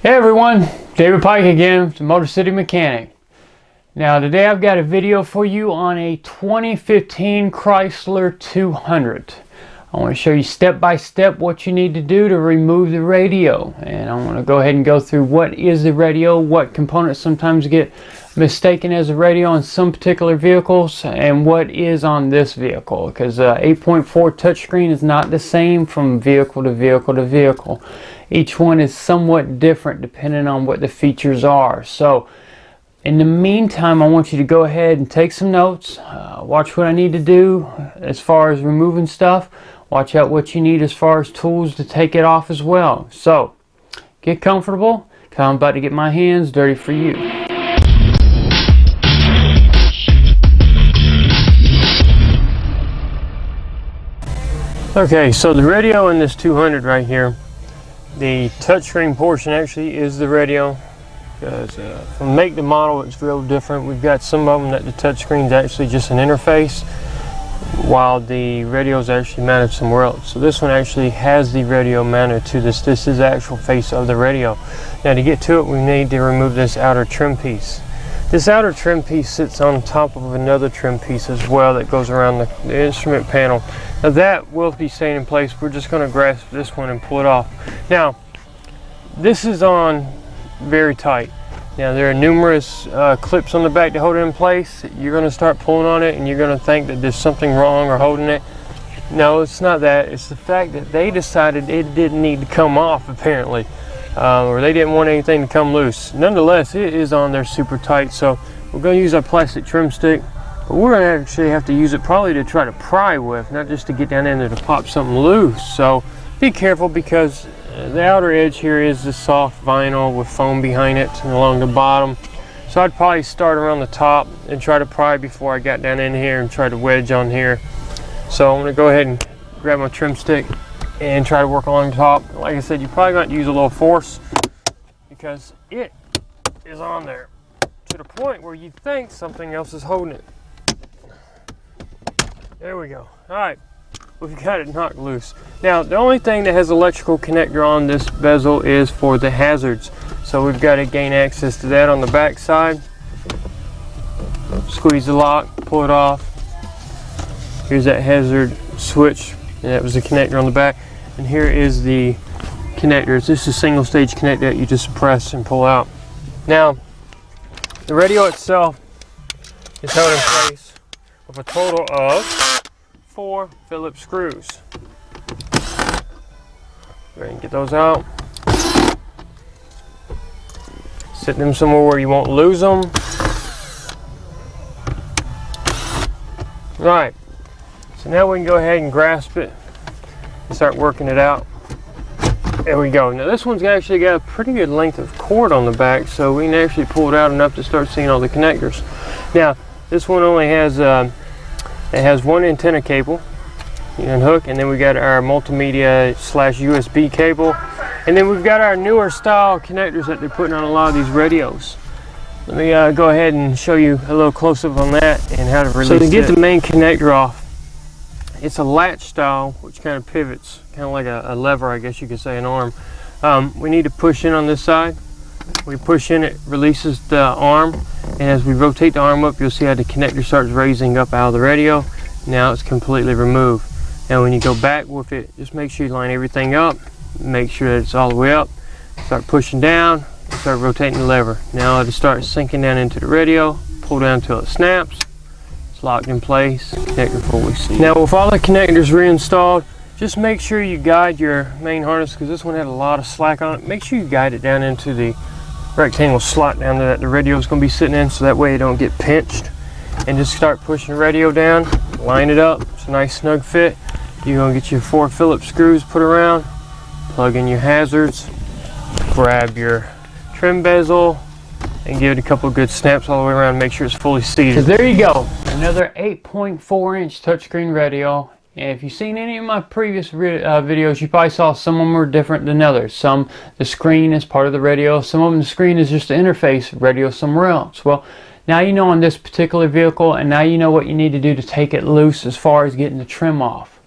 Hey everyone, David Pike again from Motorcity Mechanic. Now today I've got a video for you on a 2015 Chrysler 200. I want to show you step by step what you need to do to remove the radio. And I want to go ahead and go through what is the radio, what components sometimes get mistaken as a radio on some particular vehicles, and what is on this vehicle. Because 8.4 touchscreen is not the same from vehicle to vehicle to vehicle. Each one is somewhat different depending on what the features are. So in the meantime, I want you to go ahead and take some notes, watch what I need to do as far as removing stuff, watch out what you need as far as tools to take it off as well. So get comfortable, because I'm about to get my hands dirty for you. Okay, so the radio in this 200 right here, the touchscreen portion actually is the radio. Because from make to model, it's real different. We've got some of them that the touchscreen is actually just an interface, while the radio is actually mounted somewhere else. So this one actually has the radio mounted to this. This is the actual face of the radio. Now to get to it, we need to remove this outer trim piece. This outer trim piece sits on top of another trim piece as well that goes around the instrument panel. Now that will be staying in place. We're just going to grasp this one and pull it off. Now this is on very tight. Now there are numerous clips on the back to hold it in place. You're going to start pulling on it and you're going to think that there's something wrong or holding it. No, it's not that. It's the fact that they decided it didn't need to come off apparently. Or they didn't want anything to come loose. Nonetheless, it is on there super tight, so we're going to use our plastic trim stick, but we're going to actually have to use it probably to try to pry with, not just to get down in there to pop something loose. So be careful, because the outer edge here is the soft vinyl with foam behind it and along the bottom. So I'd probably start around the top and try to pry before I got down in here and try to wedge on here. So I'm going to go ahead and grab my trim stick and try to work along the top. Like I said, you're probably going to use a little force, because it is on there to the point where you think something else is holding it. There we go. Alright, we've got it knocked loose. Now the only thing that has electrical connector on this bezel is for the hazards. So we've got to gain access to that on the back side. Squeeze the lock, pull it off. Here's that hazard switch, and that was the connector on the back. And here is the connectors. This is a single stage connector that you just press and pull out. Now, the radio itself is held in place with a total of 4 Phillips screws. Go ahead and get those out. Set them somewhere where you won't lose them. Right. So now we can go ahead and grasp it and start working it out. There we go. Now this one's actually got a pretty good length of cord on the back, so we can actually pull it out enough to start seeing all the connectors. Now this one only has it has one antenna cable and hook, and then we got our multimedia / USB cable, and then we've got our newer style connectors that they're putting on a lot of these radios. Let me go ahead and show you a little close-up on that and how to release it. So to get the main connector off, it's a latch style, which kind of pivots, kind of like a lever, I guess you could say, an arm. We need to push in on this side. We push in, it releases the arm, and as we rotate the arm up, you'll see how the connector starts raising up out of the radio. Now it's completely removed. Now when you go back with it, just make sure you line everything up, make sure that it's all the way up, start pushing down, start rotating the lever. Now it'll start sinking down into the radio, pull down until it snaps. It's locked in place, connector fully seated. Now with all the connectors reinstalled, just make sure you guide your main harness, because this one had a lot of slack on it. Make sure you guide it down into the rectangle slot down there that the radio is going to be sitting in, so that way it don't get pinched. And just start pushing the radio down, line it up. It's a nice snug fit. You're going to get your 4 Phillips screws put around, plug in your hazards, grab your trim bezel, and give it a couple of good snaps all the way around. Make sure it's fully seated. So there you go, another 8.4-inch touchscreen radio. And if you've seen any of my previous videos, you probably saw some of them are different than others. Some, the screen is part of the radio. Some of them, the screen is just the interface, radio somewhere else. Well, now you know on this particular vehicle, and now you know what you need to do to take it loose as far as getting the trim off.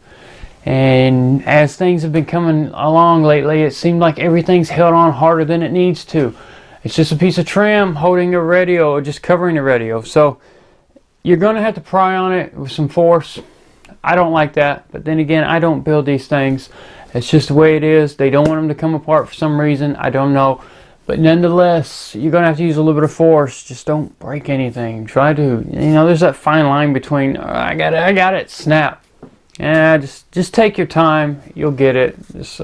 And as things have been coming along lately, it seemed like everything's held on harder than it needs to. It's just a piece of trim holding a radio or just covering the radio. So you're going to have to pry on it with some force. I don't like that, but then again, I don't build these things. It's just the way it is. They don't want them to come apart for some reason. I don't know. But nonetheless, you're going to have to use a little bit of force. Just don't break anything. Try to, you know, there's that fine line between, I got it, snap. Yeah, just take your time. You'll get it. Just,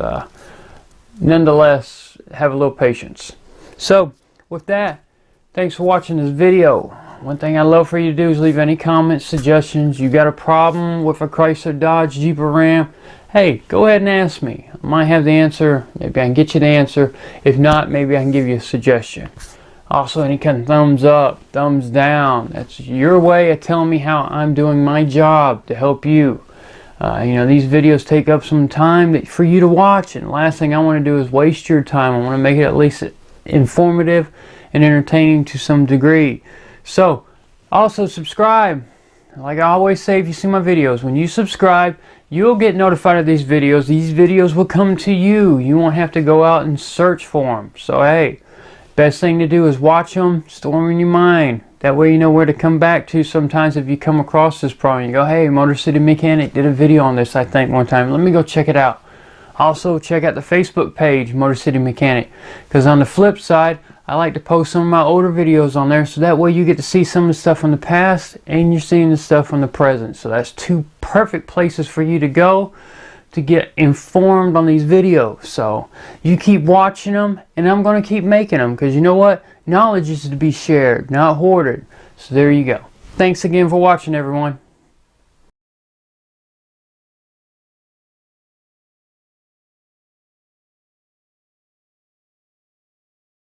nonetheless, have a little patience. So, with that, thanks for watching this video. One thing I'd love for you to do is leave any comments, suggestions. You got a problem with a Chrysler, Dodge, Jeep, or Ram? Hey, go ahead and ask me. I might have the answer. Maybe I can get you the answer. If not, maybe I can give you a suggestion. Also, any kind of thumbs up, thumbs down. That's your way of telling me how I'm doing my job to help you. You know, these videos take up some time for you to watch, and the last thing I want to do is waste your time. I want to make it at least informative and entertaining to some degree. So, also subscribe. Like I always say, if you see my videos, when you subscribe, you'll get notified of these videos. These videos will come to you. You won't have to go out and search for them. So, hey, best thing to do is watch them, store them in your mind. That way you know where to come back to sometimes if you come across this problem. You go, hey, Motorcity Mechanic did a video on this, I think, one time. Let me go check it out. Also, check out the Facebook page, Motorcity Mechanic. Because on the flip side, I like to post some of my older videos on there, so that way you get to see some of the stuff from the past and you're seeing the stuff from the present. So that's two perfect places for you to go to get informed on these videos. So you keep watching them, and I'm going to keep making them, because you know what? Knowledge is to be shared, not hoarded. So there you go. Thanks again for watching, everyone.